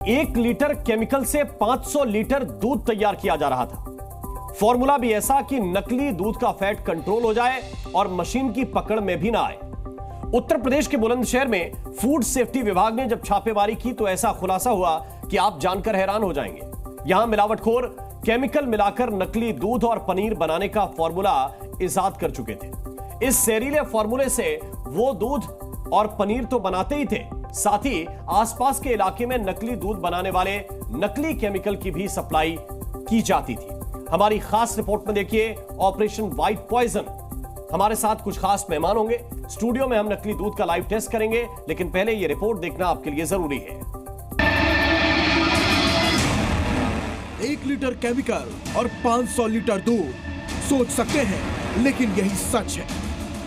1 litre chemical से 500 litre दूध तैयार किया जा रहा था। फॉर्मूला भी ऐसा कि नकली दूध का फैट कंट्रोल हो जाए और मशीन की पकड़ में भी ना आए। उत्तर प्रदेश के बुलंदशहर में फूड सेफ्टी विभाग ने जब छापेमारी की तो ऐसा खुलासा हुआ कि आप जानकर हैरान हो जाएंगे। यहां मिलावटखोर केमिकल मिलाकर नकली दूध और पनीर बनाने का फॉर्मूला इजाद कर चुके थे। इस जहरीले फॉर्मूले से वो दूध और पनीर तो बनाते ही थे, साथ ही आसपास के इलाके में नकली दूध बनाने वाले नकली केमिकल की भी सप्लाई की जाती थी। हमारी खास रिपोर्ट में देखिए ऑपरेशन व्हाइट पॉइजन। हमारे साथ कुछ खास मेहमान होंगे। स्टूडियो में हम नकली दूध का लाइव टेस्ट करेंगे, लेकिन पहले यह रिपोर्ट देखना आपके लिए जरूरी है। 1 लीटर केमिकल और 500 लीटर दूध, सोच सकते हैं, लेकिन यही सच है।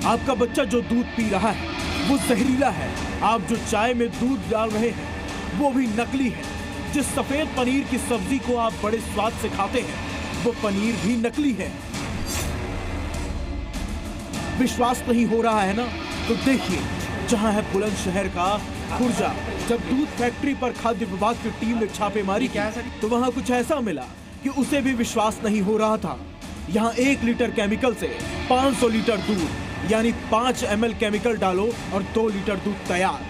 आपका बच्चा जो दूध पी रहा है वो जहरीला है। आप जो चाय में दूध डाल रहे हैं वो भी नकली है। जिस सफेद पनीर की सब्जी को आप बड़े स्वाद से खाते हैं वो पनीर भी नकली है। विश्वास नहीं हो रहा है ना? तो देखिए, जहां है बुलंदशहर का खुर्जा। जब दूध फैक्ट्री पर खाद्य विभाग की टीम ने छापेमारी की तो वहां कुछ ऐसा मिला कि उसे भी विश्वास नहीं हो रहा था। यहां 1 लीटर केमिकल से 500 लीटर दूध यानी 5 ml केमिकल डालो और 2 लीटर दूध तैयार।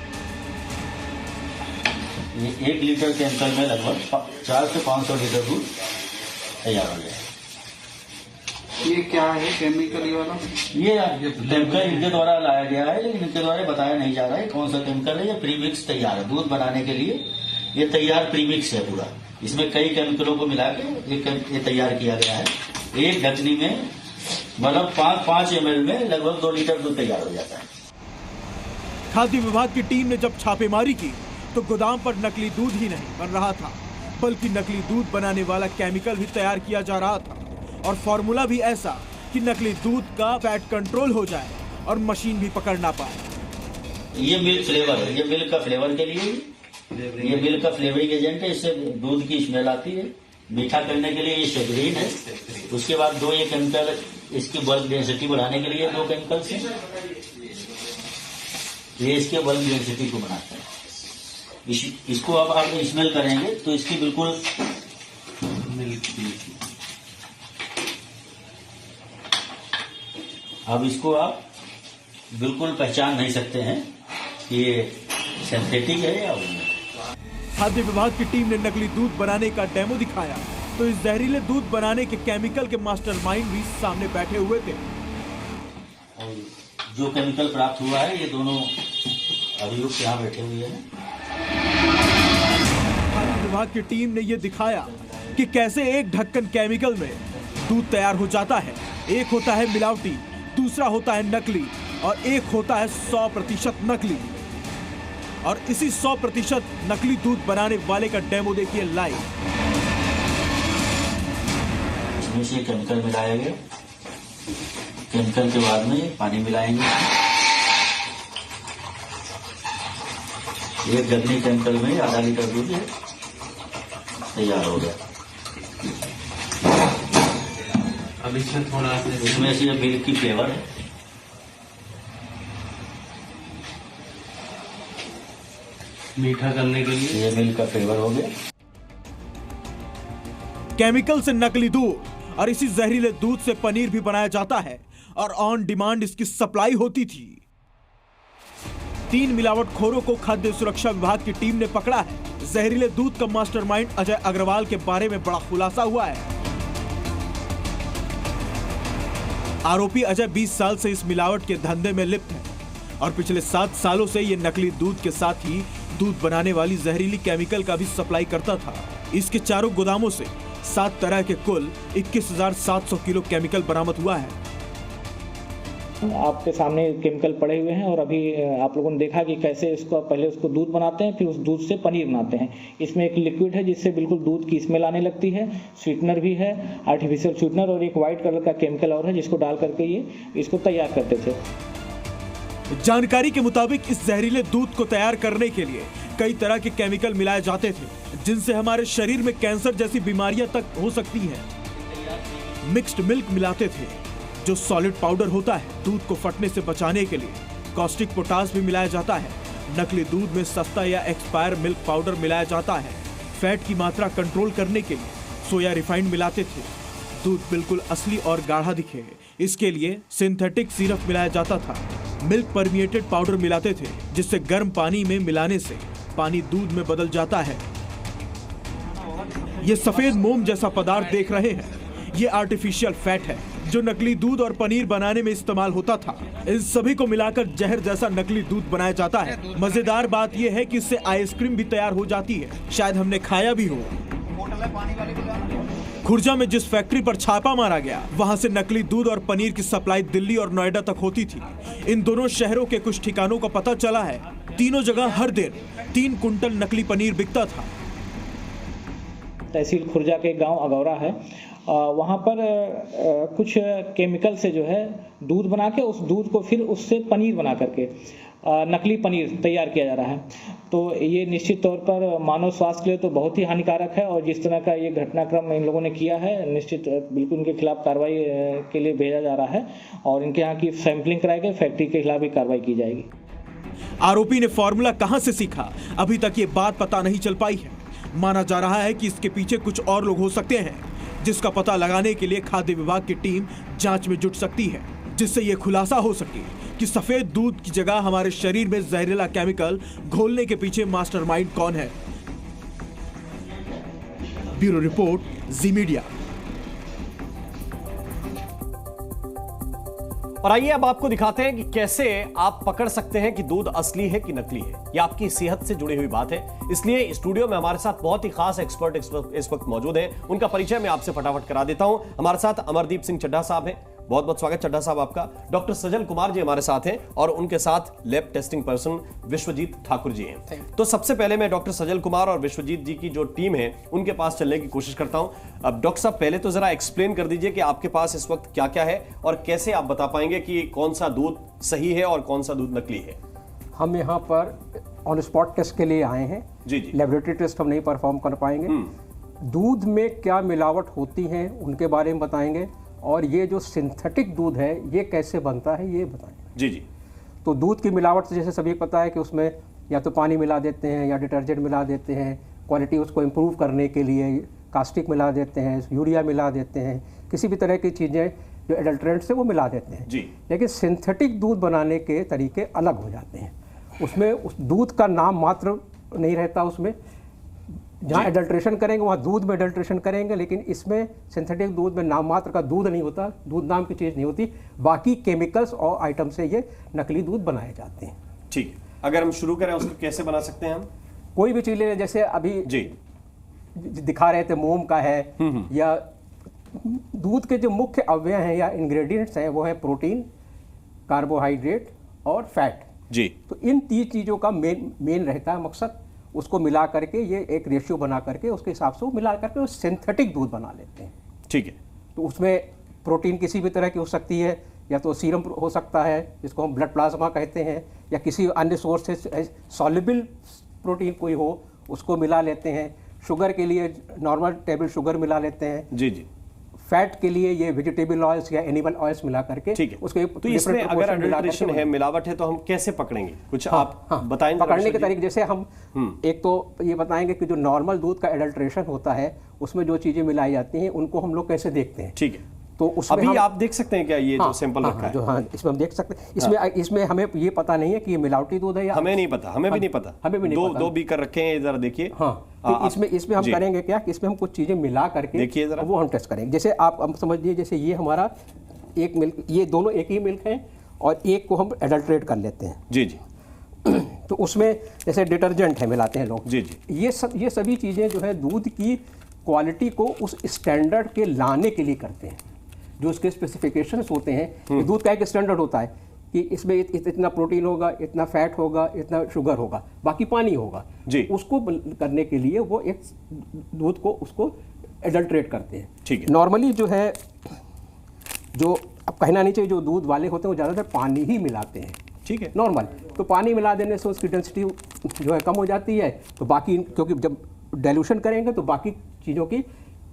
1 लीटर केमिकल में लगभग 400 से 500 लीटर दूध तैयार हो जाए। ये क्या है केमिकल ये वाला? ये केमिकल इनके द्वारा लाया गया है, लेकिन इनके द्वारा बताया नहीं जा रहा है कौन सा केमिकल है। ये प्रीमिक्स तैयार है दूध बनाने के लिए। ये तैयार प्रीमिक्स है पूरा। इसमें कई केमिकलों को मिला के ये तैयार किया गया है। एक ढकनी में मतलब 5 ml में लगभग 2 लीटर दूध तैयार हो जाता है। खाद्य विभाग की टीम ने जब छापेमारी की तो गोदाम पर नकली दूध ही नहीं बन रहा था, बल्कि नकली दूध बनाने वाला केमिकल भी तैयार किया जा रहा था और फॉर्मूला भी ऐसा कि नकली दूध का फैट कंट्रोल हो जाए और मशीन भी पकड़ ना पाए। ये मिल्क फ्लेवर है। ये मिल्क का फ्लेवर के लिए ये मिल्क का फ्लेवरिंग एजेंट है। इससे दूध की स्मेल आती है। मीठा करने के लिए ये सेक्रीन है। उसके बाद 2 ये केमिकल इसकी बल्क डेंसिटी बढ़ाने के लिए 2 केमिकल्स हैं। ये इसके बल्क डेंसिटी को बनाते हैं। इसको अब आप स्मेल करेंगे तो इसकी बिल्कुल अब इसको आप बिल्कुल पहचान नहीं सकते हैं कि ये सिंथेटिक है या खाद्य विभाग की टीम ने नकली दूध बनाने का डेमो दिखाया तो इस जहरीले दूध बनाने के केमिकल के मास्टरमाइंड भी सामने बैठे हुए थे। और जो केमिकल प्राप्त हुआ है ये दोनों अभियुक्त यहाँ बैठे हुए हैं। खाद्य विभाग की टीम ने ये दिखाया कि कैसे एक ढक्कन केमिकल में दूध तैयार हो जाता है। एक होता है मिलावटी, दूसरा होता है नकली और एक होता है 100% नकली। और इसी 100% नकली दूध बनाने वाले का डेमो देखिए लाइव। इसमें से केमिकल मिलाया गया। केमिकल के बाद में पानी मिलाएंगे। एक गन्नी केमिकल में आधा लीटर दूध तैयार हो गया। अब इसमें थोड़ा इसमें से मिल्क की फ्लेवर है। मीठा करने के लिए ये मिल्क का फ्लेवर हो गया। केमिकल से नकली दूध और इसी जहरीले दूध से पनीर भी बनाया जाता है और ऑन डिमांड इसकी सप्लाई होती थी। 3 मिलावटखोरों को खाद्य सुरक्षा विभाग की टीम ने पकड़ा है। जहरीले दूध का मास्टरमाइंड अजय अग्रवाल के बारे में बड़ा खुलासा हुआ है। आरोपी अजय 20 साल से इस मिलावट के धंधे में लिप्त है और पिछले 7 सालों से ये नकली दूध के साथ ही दूध बनाने वाली जहरीली केमिकल का भी सप्लाई करता था। इसके चारों गोदामों से 7 तरह के कुल 21,700 किलो केमिकल बरामद हुआ है। आपके सामने केमिकल पड़े हुए हैं और अभी आप लोगों ने देखा कि कैसे इसको पहले उसको दूध बनाते हैं, फिर उस दूध से पनीर बनाते हैं। इसमें एक लिक्विड है जिससे बिल्कुल दूध की स्मेल आने लगती है। स्वीटनर भी है, आर्टिफिशियल स्वीटनर, और एक वाइट कलर का केमिकल और है जिसको डाल करके ये इसको तैयार करते थे। जानकारी के मुताबिक इस जहरीले दूध को तैयार करने के लिए कई तरह के केमिकल मिलाए जाते थे, जिनसे हमारे शरीर में कैंसर जैसी बीमारियां तक हो सकती हैं। मिक्स्ड मिल्क मिलाते थे, जो सॉलिड पाउडर होता है दूध को फटने से बचाने के लिए। कॉस्टिक पोटास भी मिलाया जाता है। नकली दूध में सस्ता या एक्सपायर मिल्क पाउडर मिलाया जाता है फैट की मात्रा कंट्रोल करने के लिए सोया रिफाइंड मिलाते थे। दूध बिल्कुल असली और गाढ़ा दिखे, इसके लिए सिंथेटिक सिरप मिलाया जाता था। मिल्क परमिएटेड पाउडर मिलाते थे, जिससे गर्म पानी में मिलाने से पानी दूध में बदल जाता है। ये सफेद मोम जैसा पदार्थ देख रहे हैं, ये आर्टिफिशियल फैट है जो नकली दूध और पनीर बनाने में इस्तेमाल होता था। इन सभी को मिलाकर जहर जैसा नकली दूध बनाया जाता है। मजेदार बात यह है कि इससे आइसक्रीम भी तैयार हो जाती है, शायद हमने खाया भी हो। खुर्जा में जिस फैक्ट्री पर छापा मारा गया, वहां से नकली दूध और पनीर की सप्लाई दिल्ली और नोएडा तक होती थी। इन दोनों शहरों के कुछ ठिकानों का पता चला है, तीनों जगह हर दिन 3 कुंटल नकली पनीर बिकता था। तहसील खुर्जा के गांव अगौरा है, वहाँ पर कुछ केमिकल से जो है दूध बना के उस दूध को फिर उससे पनीर बना करके नकली पनीर तैयार किया जा रहा है। तो ये निश्चित तौर पर मानव स्वास्थ्य के लिए तो बहुत ही हानिकारक है, और जिस तरह का ये घटनाक्रम इन लोगों ने किया है, निश्चित बिल्कुल इनके खिलाफ कार्रवाई के लिए भेजा जा रहा है, और इनके यहाँ की सैंपलिंग कराई गई, फैक्ट्री के खिलाफ भी कार्रवाई की जाएगी। आरोपी ने फॉर्मूला कहां से सीखा, अभी तक ये बात पता नहीं चल पाई है। माना जा रहा है कि इसके पीछे कुछ और लोग हो सकते हैं, जिसका पता लगाने के लिए खाद्य विभाग की टीम जांच में जुट सकती है, जिससे ये खुलासा हो सके कि सफेद दूध की जगह हमारे शरीर में जहरीला केमिकल घोलने के पीछे मास्टरमाइंड कौन है। ब्यूरो रिपोर्ट, जी मीडिया। और आइए अब आपको दिखाते हैं कि कैसे आप पकड़ सकते हैं कि दूध असली है कि नकली है। यह आपकी सेहत से जुड़ी हुई बात है, इसलिए स्टूडियो में हमारे साथ बहुत ही खास एक्सपर्ट इस वक्त मौजूद हैं। उनका परिचय मैं आपसे फटाफट करा देता हूं। हमारे साथ अमरदीप सिंह चड्ढा साहब हैं, बहुत बहुत स्वागत चड्ढा साहब आपका। डॉक्टर सजल कुमार जी हमारे साथ हैं, और उनके साथ lab testing person Vishwajeet Thakur ji हैं। तो सबसे पहले मैं डॉक्टर सजल कुमार और विश्वजीत जी की जो टीम है उनके पास चलने की कोशिश करता हूं। अब डॉक्टर साहब पहले तो जरा एक्सप्लेन कर दीजिए कि आपके पास इस वक्त क्या क्या है, और कैसे आप बता पाएंगे कि कौन सा दूध सही है और कौन सा दूध नकली है। हम यहाँ पर ऑन स्पॉट टेस्ट के लिए आए हैं जी जी। लेबोरेटरी टेस्ट हम नहीं परफॉर्म कर पाएंगे। दूध में क्या मिलावट होती है उनके बारे में बताएंगे, और ये जो सिंथेटिक दूध है ये कैसे बनता है ये बताएंगे। जी जी। तो दूध की मिलावट से जैसे सभी को पता है कि उसमें या तो पानी मिला देते हैं या डिटर्जेंट मिला देते हैं, क्वालिटी उसको इम्प्रूव करने के लिए कास्टिक मिला देते हैं, यूरिया मिला देते हैं, किसी भी तरह की चीज़ें जो एडल्ट्रेंट्स है वो मिला देते हैं जी। लेकिन सिंथेटिक दूध बनाने के तरीके अलग हो जाते हैं। उसमें उस दूध का नाम मात्र नहीं रहता, उसमें जहाँ एडल्ट्रेशन करेंगे वहाँ दूध में एडल्ट्रेशन करेंगे, लेकिन इसमें सिंथेटिक दूध में नाम मात्र का दूध नहीं होता, दूध नाम की चीज़ नहीं होती, बाकी केमिकल्स और आइटम से ये नकली दूध बनाए जाते हैं। ठीक है, अगर हम शुरू करें उसको कैसे बना सकते हैं हम? कोई भी चीज़ ले, जैसे अभी जी दिखा रहे थे मोम का है, या दूध के जो मुख्य अवयव हैं या इंग्रेडिएंट्स हैं वो है प्रोटीन, कार्बोहाइड्रेट और फैट जी। तो इन 3 चीज़ों का मेन रहता है मकसद, उसको मिला करके ये एक रेशियो बना करके उसके हिसाब से वो मिला करके वो सिंथेटिक दूध बना लेते हैं। ठीक है। तो उसमें प्रोटीन किसी भी तरह की हो सकती है, या तो सीरम हो सकता है जिसको हम ब्लड प्लाज्मा कहते हैं, या किसी अन्य सोर्स से सॉल्युबल प्रोटीन कोई हो उसको मिला लेते हैं। शुगर के लिए नॉर्मल टेबल शुगर मिला लेते हैं। जी जी। फैट के लिए ये वेजिटेबल ऑयल्स या एनिमल ऑयल्स मिला करके ठीक है। उसके तो इसमें अगर एडल्ट्रेशन है, मिलावट है, तो हम कैसे पकड़ेंगे? कुछ आप बताएंगे पकड़ने के तरीके। जैसे हम एक तो ये बताएंगे कि जो नॉर्मल दूध का एडल्ट्रेशन होता है उसमें जो चीजें मिलाई जाती हैं उनको हम लोग कैसे देखते हैं। ठीक है। तो उसमें अभी आप देख सकते हैं क्या ये जो सैंपल रखा है? इसमें हम देख सकते हैं। इसमें हमें ये पता नहीं है कि ये मिलावटी दूध है या हमें नहीं पता, हमें भी नहीं पता। हमें भी नहीं पता। दो बीकर रखे हैं, जरा देखिए। तो इसमें हम करेंगे क्या कि इसमें हम कुछ चीजें मिला करके देखिए जरा, वो हम टेस्ट करेंगे। जैसे आप समझ लीजिए, जैसे ये हमारा एक मिल्क, ये दोनों एक ही मिल्क है और एक को हम एडल्ट्रेट कर लेते हैं। जी जी। तो उसमें जैसे डिटर्जेंट है मिलाते हैं लोग। जी जी। ये सभी चीज़ें जो है दूध की क्वालिटी को उस स्टैंडर्ड के लाने के लिए करते हैं। जो उसके स्पेसिफिकेशंस होते हैं कि दूध का एक स्टैंडर्ड होता है कि इसमें इतना प्रोटीन होगा, इतना फैट होगा, इतना शुगर होगा, बाकी पानी होगा जी। उसको करने के लिए वो एक दूध को उसको एडल्ट्रेट करते हैं। ठीक है। नॉर्मली जो है, जो अब कहना नहीं चाहिए, जो दूध वाले होते हैं वो ज़्यादातर पानी ही मिलाते हैं। ठीक है। नॉर्मल तो पानी मिला देने से उसकी डेंसिटी जो है कम हो जाती है, तो बाकी क्योंकि जब डाइल्यूशन करेंगे तो बाकी चीज़ों की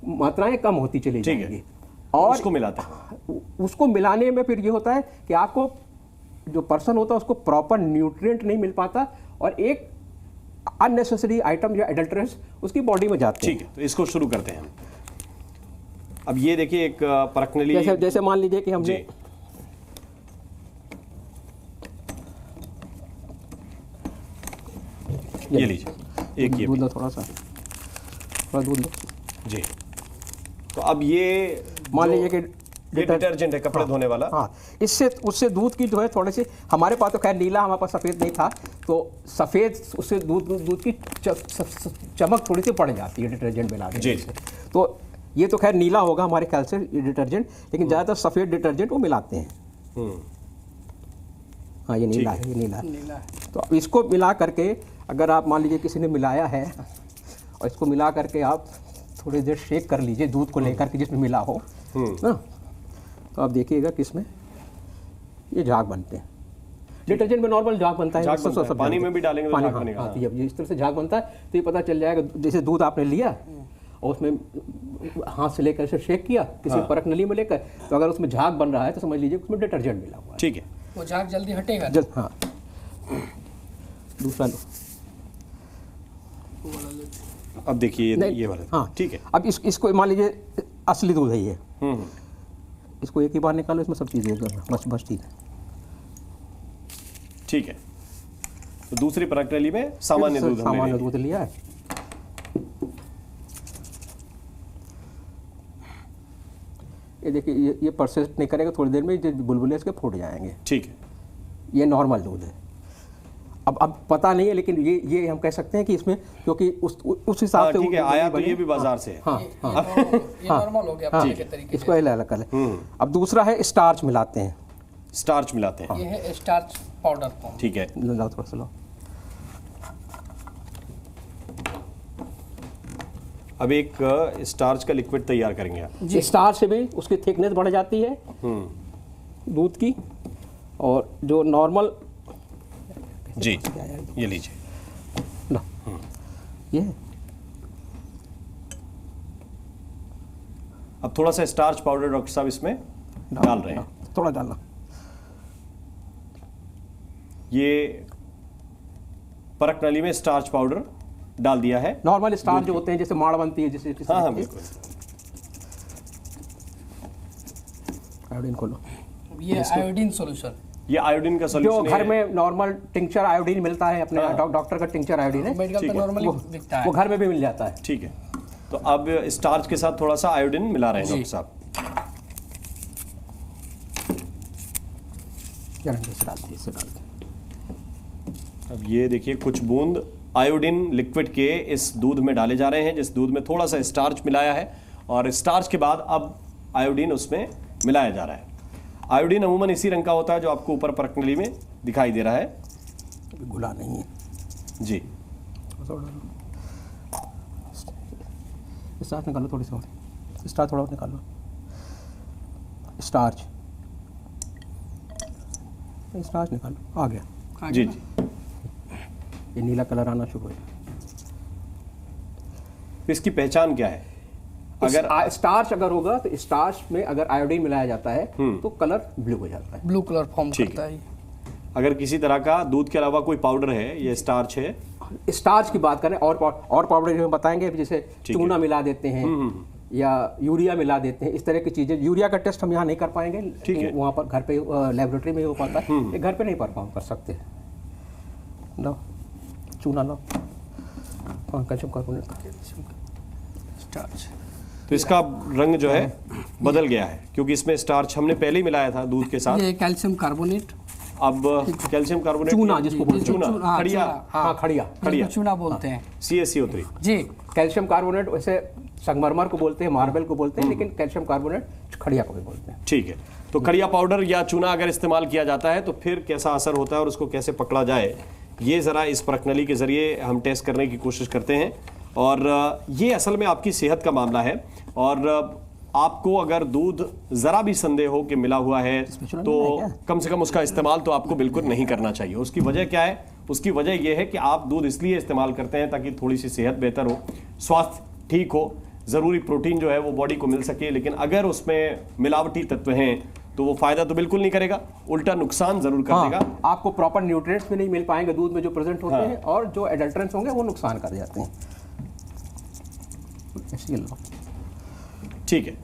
मात्राएं कम होती चली जाएंगी। और उसको मिलाते हैं। उसको मिलाने में फिर ये होता है कि आपको जो पर्सन होता है उसको प्रॉपर न्यूट्रिएंट नहीं मिल पाता, और एक अननेसेसरी आइटम या एडल्ट्रेंस उसकी बॉडी में जाते हैं। ठीक है, तो इसको शुरू करते हैं। अब ये देखिए एक परखनली, जैसे मान लीजिए कि हमने ये लीजिए, एक ये दूध लो, थोड़ा दूध लो जी। तो अब ये मान लीजिए कि डिटर्जेंट है कपड़े धोने वाला। हाँ, इससे उससे दूध की जो है थोड़ी सी, हमारे पास तो खैर नीला, हमारे पास सफ़ेद नहीं था, तो सफ़ेद उससे दूध की चमक थोड़ी सी पड़ जाती है डिटर्जेंट मिला के। तो ये तो खैर नीला होगा हमारे ख्याल से डिटर्जेंट, लेकिन ज़्यादातर सफ़ेद डिटर्जेंट वो मिलाते हैं। हाँ, ये नीला है, ये नीला है। तो अब इसको मिला करके अगर आप मान लीजिए किसी ने मिलाया है और इसको मिला करके आप थोड़ी देर शेक कर लीजिए दूध को लेकर के जिसमें मिला हो ना, तो आप देखिएगा किसमें ये झाग बनते हैं। डिटर्जेंट में नॉर्मल झाग बनता है, सब पानी में भी डालेंगे तो झाग बनेगा। हाँ, ये इस तरह से झाग बनता है, तो ये पता चल जाएगा। जैसे दूध आपने लिया और उसमें हाथ से लेकर शेक किया किसी परख नली में लेकर, तो अगर उसमें झाग बन रहा है तो समझ लीजिए उसमें डिटर्जेंट मिला हुआ है। ठीक है, वो झाग जल्दी हटेगा। हाँ, दूसरा लो। अब देखिए ये वाला। हाँ, ठीक है। अब इसको मान लीजिए असली दूध है ये, इसको एक ही बार निकालो, इसमें सब चीज़ें बस ठीक है। ठीक है, तो दूसरी परखनली में सामान्य दूध लिया है। ये देखिए, ये परसिस्ट नहीं करेगा, थोड़ी देर में जो बुलबुले इसके फूट जाएंगे। ठीक है, ये नॉर्मल दूध है। अब पता नहीं है, लेकिन ये हम कह सकते हैं कि इसमें, क्योंकि उस हिसाब से ठीक है, आया तो ये भी बाजार से है। हाँ, ये नॉर्मल हो गया के तरीके से। इसको अलग कर ले। अब दूसरा है स्टार्च मिलाते हैं। स्टार्च मिलाते हैं, ये है स्टार्च पाउडर। ठीक है, लाओ थोड़ा सा, लो। अब एक स्टार्च का लिक्विड तैयार करेंगे आप। स्टार्च से भी उसकी थिकनेस बढ़ जाती है दूध की, और जो नॉर्मल जी, ये लीजिए ना, ये अब थोड़ा सा स्टार्च पाउडर डॉक्टर साहब इसमें डाल रहे हैं। थोड़ा डालना। ये परख नली में स्टार्च पाउडर डाल दिया है। नॉर्मल स्टार्च जो होते हैं, जैसे माड़ बनती है, जैसे हाँ बिल्कुल। आयोडीन को लो। ये आयोडीन सॉल्यूशन, ये आयोडीन का जो सॉल्यूशन घर में नॉर्मल टिंचर आयोडीन मिलता है अपने डॉक्टर का टिंचर आयोडीन है, मेडिकल पे नॉर्मली दिखता है, वो घर में भी मिल जाता है। ठीक है, तो अब स्टार्च के साथ थोड़ा सा आयोडीन मिला रहे हैं डॉक्टर साहब। इसे डाल दीजिए। अब ये देखिए कुछ बूंद आयोडीन लिक्विड के इस दूध में डाले जा रहे हैं, जिस दूध में थोड़ा सा स्टार्च मिलाया है, और स्टार्च के बाद अब आयोडीन उसमें मिलाया जा रहा है। आयोडीन अमूमन इसी रंग का होता है जो आपको ऊपर परखनली में दिखाई दे रहा है। गुला नहीं है जी। स्टार्च निकालो, थोड़ी सी और स्टार्च थोड़ा और निकालो। स्टार्च निकालो, आ गया। जी जी, ये नीला कलर आना शुरू हो गया। तो इसकी पहचान क्या है? अगर स्टार्च अगर होगा तो स्टार्च में अगर आयोडीन मिलाया जाता है तो कलर ब्लू हो जाता है, ब्लू कलर फॉर्म ठीक करता है। अगर किसी तरह का दूध के अलावा कोई पाउडर है, ये स्टार्च है। स्टार्च की बात करें, और पाउडर जो हम बताएंगे, जैसे चूना मिला देते हैं या यूरिया मिला देते हैं, इस तरह की चीजें। यूरिया का टेस्ट हम यहाँ नहीं कर पाएंगे, ठीक है, वहाँ पर घर पे लेबोरेटरी में हो पाता है, ये घर पे नहीं परफॉर्म कर सकते। लो चूना लो, कैल्शियम कार्बोनेट, स्टार्च। तो इसका रंग जो है बदल गया है, क्योंकि इसमें स्टार्च हमने पहले ही मिलाया था दूध के साथ। ये कैल्शियम कार्बोनेट, अब कैल्शियम कार्बोनेट, चूना जिसको बोलते हैं, चूना, खड़िया, हाँ खड़िया, जिसको चूना बोलते हैं, CaCO3 जी। कैल्शियम कार्बोनेट वैसे संगमरमर को बोलते हैं, मार्बल को बोलते हैं, लेकिन कैल्शियम कार्बोनेट खड़िया को भी बोलते हैं। ठीक है, तो खड़िया पाउडर या चूना अगर इस्तेमाल किया जाता है तो फिर कैसा असर होता है और उसको कैसे पकड़ा जाए, ये ज़रा इस परखनली के ज़रिए हम टेस्ट करने की कोशिश करते हैं। और ये असल में आपकी सेहत का मामला है, और आपको अगर दूध ज़रा भी संदेह हो कि मिला हुआ है तो कम से कम उसका इस्तेमाल तो आपको बिल्कुल नहीं करना चाहिए। उसकी वजह क्या है? उसकी वजह यह है कि आप दूध इसलिए इस्तेमाल करते हैं ताकि थोड़ी सी सेहत बेहतर हो, स्वास्थ्य ठीक हो, ज़रूरी प्रोटीन जो है वो बॉडी को मिल सके। लेकिन अगर उसमें मिलावटी तत्व हैं तो वो फायदा तो बिल्कुल नहीं करेगा, उल्टा नुकसान जरूर कर देगा। आपको प्रॉपर न्यूट्रिएंट्स भी नहीं मिल पाएंगे दूध में जो प्रेजेंट होते हैं, और जो एडल्ट्रेंट्स होंगे वो नुकसान कर जाते हैं। ठीक है,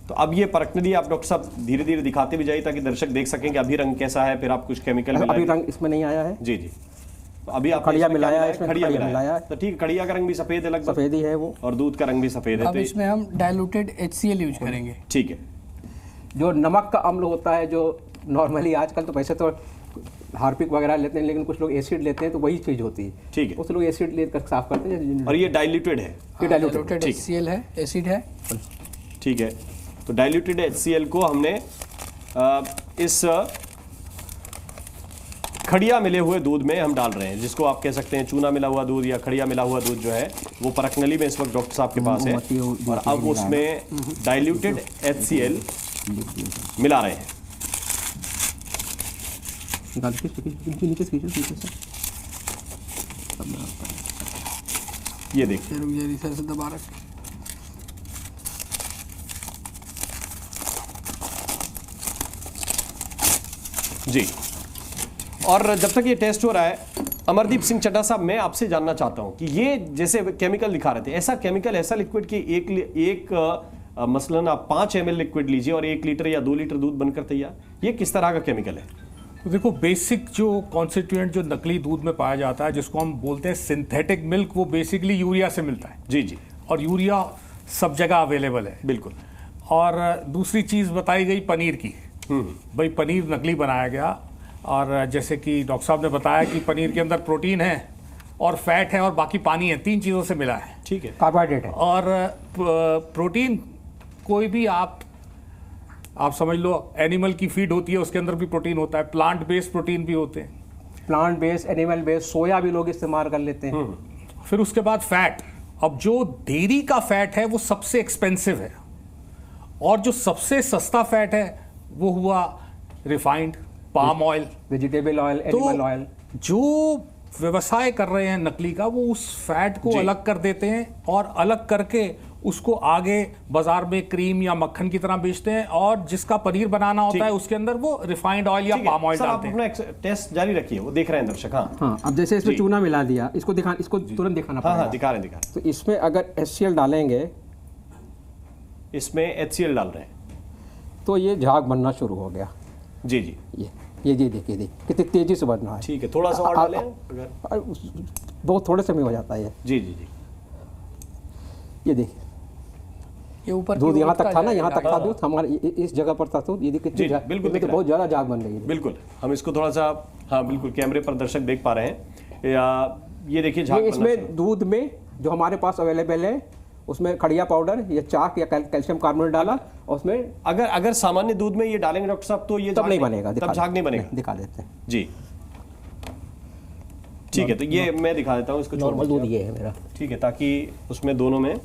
तो अब ये परखनली आप डॉक्टर साहब धीरे धीरे दिखाते भी जाइए ताकि दर्शक देख सकें कि अभी रंग कैसा है, फिर आप कुछ केमिकल अभी रंग इसमें नहीं आया है। जी जी, तो अभी आप खड़िया मिलाया है, इसमें खड़िया मिलाया मिलाया है। तो ठीक है, खड़िया का रंग भी सफेद है, लगभग सफेद ही है वो, और दूध का रंग भी सफेद है। अब तो इसमें हम डाइल्यूटेड HCl यूज करेंगे। ठीक है, जो नमक का अम्ल होता है, जो नॉर्मली आजकल तो वैसे तो हार्पिक वगैरह लेते हैं, लेकिन कुछ लोग एसिड लेते हैं, तो वही चीज़ होती है। ठीक है, कुछ लोग एसिड लेकर साफ करते हैं। और ये डाइल्यूटेड है। ये डाइल्यूटेड HCl है, एसिड है। ठीक है, तो डाइल्यूटेड HCl को हमने इस खड़िया मिले हुए दूध में हम डाल रहे हैं, जिसको आप कह सकते हैं चूना मिला हुआ दूध या खड़िया मिला हुआ दूध जो है वो परखनली में इस वक्त डॉक्टर साहब के पास है, और अब उसमें डाइल्यूटेड HCl मिला रहे हैं। ये देखिए, से दबा रख। जी, और जब तक ये टेस्ट हो रहा है, अमरदीप सिंह चड्ढा साहब, मैं आपसे जानना चाहता हूं कि ये जैसे केमिकल दिखा रहे थे, ऐसा केमिकल, ऐसा लिक्विड कि एक मसलन आप 5 ml लिक्विड लीजिए और 1 लीटर या 2 लीटर दूध बनकर तैयार, ये किस तरह का केमिकल है? तो देखो, बेसिक जो कॉन्स्टिट्यूएंट जो नकली दूध में पाया जाता है, जिसको हम बोलते हैं सिंथेटिक मिल्क, वो बेसिकली यूरिया से मिलता है। जी जी, और यूरिया सब जगह अवेलेबल है। बिल्कुल। और दूसरी चीज़ बताई गई पनीर की, भाई पनीर नकली बनाया गया, और जैसे कि डॉक्टर साहब ने बताया कि पनीर के अंदर प्रोटीन है और फैट है और बाकी पानी है, 3 चीज़ों से मिला है। ठीक है, कार्बोहाइड्रेट है। और प्रोटीन कोई भी आप समझ लो, एनिमल की फीड होती है, उसके अंदर भी प्रोटीन होता है, प्लांट बेस्ड प्रोटीन भी होते हैं, प्लांट बेस्ड, एनिमल बेस्ड, सोया भी लोग इस्तेमाल कर लेते हैं। फिर उसके बाद फैट। अब जो डेयरी का फैट है वो सबसे एक्सपेंसिव है, और जो सबसे सस्ता फैट है वो हुआ refined palm oil, vegetable oil, animal oil. जो व्यवसाय कर रहे हैं नकली का, वो उस फैट को अलग कर देते हैं, और अलग करके उसको आगे बाजार में क्रीम या मक्खन की तरह बेचते हैं, और जिसका पनीर बनाना होता है उसके अंदर वो रिफाइंड ऑयल या पाम ऑयल डालते हैं। आप अपना टेस्ट जारी रखिए, वो देख रहे हैं दर्शक। हाँ, अब जैसे इसमें चूना मिला दिया, इसको तुरंत दिखाना पड़ेगा। हाँ, दिखा रहे हैं। तो इसमें अगर HCl डालेंगे, इसमें HCl डाल रहे हैं, तो ये झाग बनना शुरू हो गया। जी जी, ये देखिए कितनी तेजी से बढ़ रहा है। ठीक है, थोड़ा सा और डालें अगर, बहुत थोड़े समय हो जाता है ये। जी जी जी, ये देखिए, ये ऊपर दूध यहाँ तक था ना, यहाँ तक था दूध हमारे, इस जगह पर था दूध। ये देखिए बिल्कुल, तो बहुत ज़्यादा झाग बन रही है। बिल्कुल, हम इसको थोड़ा सा, हाँ बिल्कुल, कैमरे पर दर्शक देख पा रहे हैं, या ये देखिए झाग। इसमें दूध में जो हमारे पास अवेलेबल है, उसमें खड़िया पाउडर या चाक या कैल्शियम कार्बोनेट डाला, और उसमें अगर सामान्य दूध में ये डालेंगे डॉक्टर साहब, तो ये तब नहीं बनेगा, तब झाग नहीं बनेगा। दिखा देते हैं जी, ठीक है, तो ये मैं दिखा देता हूँ इसको। नॉर्मल दूध ये है मेरा। ठीक है, ताकि उसमें दोनों में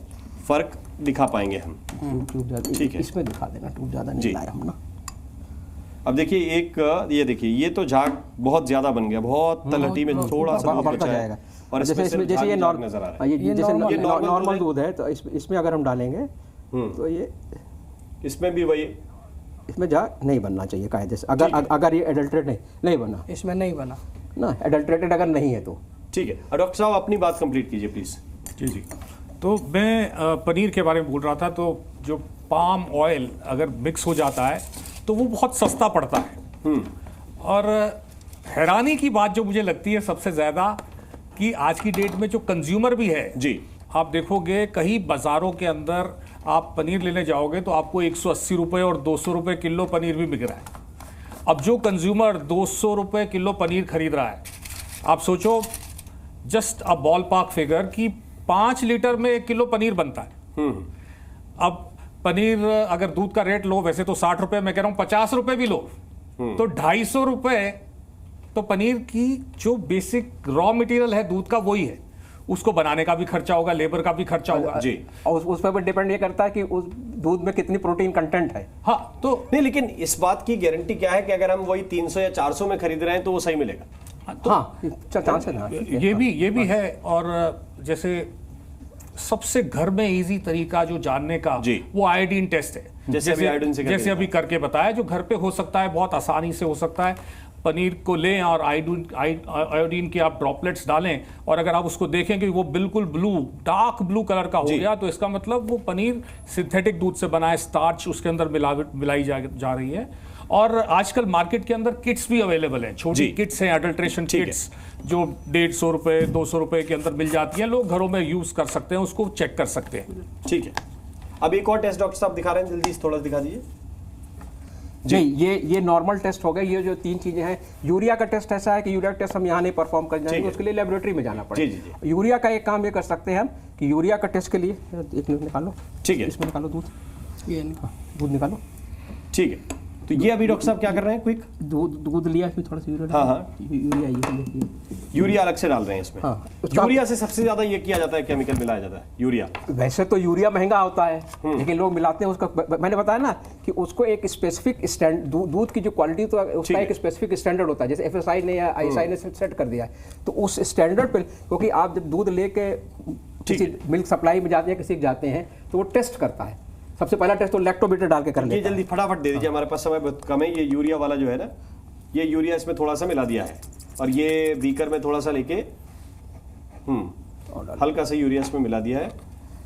फर्क दिखा पाएंगे हम। ठीक है, इसमें दिखा देना, टूट ज़्यादा नहीं लाया हम ना। अब देखिए, ये देखिए, ये तो झाग बहुत ज्यादा बन गया, बहुत तलहटी में थोड़ा सा दूध बचा है, और जैसे ये नॉर्मल दूध है, तो इसमें अगर हम डालेंगे तो ये, इसमें भी वही, इसमें झाग नहीं बनना चाहिए कायदे से। अगर ये एडल्ट्रेट नहीं बना, इसमें नहीं बना ना, एडल्ट्रेटेड अगर नहीं है तो ठीक है। डॉक्टर साहब अपनी बात कंप्लीट कीजिए प्लीज। जी, तो मैं पनीर के बारे में बोल रहा था। तो जो पाम ऑयल अगर मिक्स हो जाता है तो वो बहुत सस्ता पड़ता है। और हैरानी की बात जो मुझे लगती है सबसे ज़्यादा, कि आज की डेट में जो कंज्यूमर भी है जी, आप देखोगे कहीं बाज़ारों के अंदर आप पनीर लेने जाओगे तो आपको 180 रुपये और 200 रुपये किलो पनीर भी बिक रहा है। अब जो कंज्यूमर 200 रुपये किलो पनीर खरीद रहा है, आप सोचो, just a ball park figure, कि 5 लीटर में 1 किलो पनीर बनता है। अब पनीर अगर दूध का रेट लो, वैसे तो 60 रुपये, मैं कह रहा हूँ 50 रुपये भी लो, तो 250 रुपये तो पनीर की जो बेसिक रॉ मटेरियल है दूध का वही है, उसको बनाने का भी खर्चा होगा, लेबर का भी खर्चा होगा जी, और उस पर डिपेंड ये करता है कि उस दूध में कितनी प्रोटीन कंटेंट है। हाँ, तो नहीं, लेकिन इस बात की गारंटी क्या है कि अगर हम वही 300 या 400 में खरीद रहे हैं तो वो सही मिलेगा? तो हाँ, चांस है ना, ये भी है। और जैसे सबसे घर में इजी तरीका जो जानने का, वो आयोडीन टेस्ट है। जैसे अभी करके बताया, जो घर पे हो सकता है, बहुत आसानी से हो सकता है। पनीर को लें और आयोडीन के आप ड्रॉपलेट्स डालें, और अगर आप उसको देखें कि वो बिल्कुल डार्क ब्लू कलर का हो गया, तो इसका मतलब वो पनीर सिंथेटिक दूध से बना है, स्टार्च उसके अंदर मिलाई जा रही है। और आजकल मार्केट के अंदर किट्स भी अवेलेबल हैं, छोटी किट्स हैं, अडल्ट्रेशन किट्स, जो 150 रुपए 200 रुपए के अंदर मिल जाती हैं। लोग घरों में यूज कर सकते हैं, उसको चेक कर सकते हैं। ठीक है, अब एक और टेस्ट डॉक्टर साहब दिखा रहे हैं, जल्दी थोड़ा दिखा दीजिए जी। ये नॉर्मल टेस्ट हो गए। ये जो 3 चीजें हैं, यूरिया का टेस्ट ऐसा है कि यूरिया टेस्ट हम यहाँ नहीं परफॉर्म कर जाएंगे, उसके लिए लेबोरेटरी में जाना पड़ेगा। यूरिया का एक काम ये कर सकते हैं हम कि यूरिया का टेस्ट के लिए एक मिनट निकालो, ठीक है, इसमें निकालो दूध, ये दूध निकालो, ठीक है। तो ये अभी डॉक्टर साहब क्या कर रहे हैं, क्विक दूध लिया, इसमें थोड़ा सा यूरिया, यूरिया अलग से डाल रहे हैं इसमें। यूरिया से सबसे ज्यादा ये किया जाता है, केमिकल मिलाया जाता है यूरिया। वैसे तो यूरिया महंगा होता है, लेकिन लोग मिलाते हैं उसका। मैंने बताया ना कि उसको एक स्पेसिफिक दूध की जो क्वालिटी, तो उसका एक स्पेसिफिक स्टैंडर्ड होता है, जैसे FSI ने या ISI ने सेट कर दिया है। तो उस स्टैंडर्ड पे, क्योंकि आप जब दूध लेके किसी मिल्क सप्लाई में जाते हैं, किसी के जाते हैं, तो वो टेस्ट करता है। सबसे पहला टेस्ट तो लैक्टोमीटर डाल के कर लेते हैं। ये जल्दी फटाफट दे दीजिए, हमारे पास समय बहुत कम है। ये यूरिया वाला जो है ना, ये यूरिया इसमें थोड़ा सा मिला दिया है, और ये बीकर में थोड़ा सा लेके हल्का सा यूरिया इसमें मिला दिया है।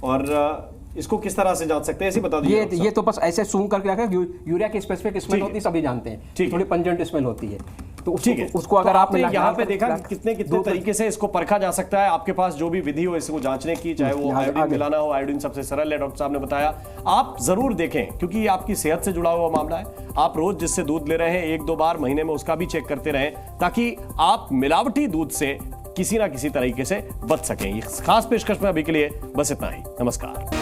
और इसको किस तरह से जांच सकते हैं, ऐसे बता दीजिए। ये तो बस ऐसे सूंघ करके रखा है। यूरिया की स्पेसिफिक स्मेल होती है, सभी जानते हैं, थोड़ी पंजेंट स्मेल होती है। तो उसको अगर आपने यहाँ पे देखा कितने तरीके से इसको परखा जा सकता है। आपके पास जो भी विधि हो इसको जांचने की, चाहे वो आयोडीन मिलाना हो, आयोडीन सबसे सरल है, डॉक्टर साहब ने बताया। आप जरूर देखें, क्योंकि ये आपकी सेहत से जुड़ा हुआ मामला है। आप रोज जिससे दूध ले रहे हैं, 1-2 बार महीने में उसका भी चेक करते रहें, ताकि आप मिलावटी दूध से किसी ना किसी तरीके से बच सकें। ये खास पेशकश में अभी के लिए बस इतना ही। नमस्कार।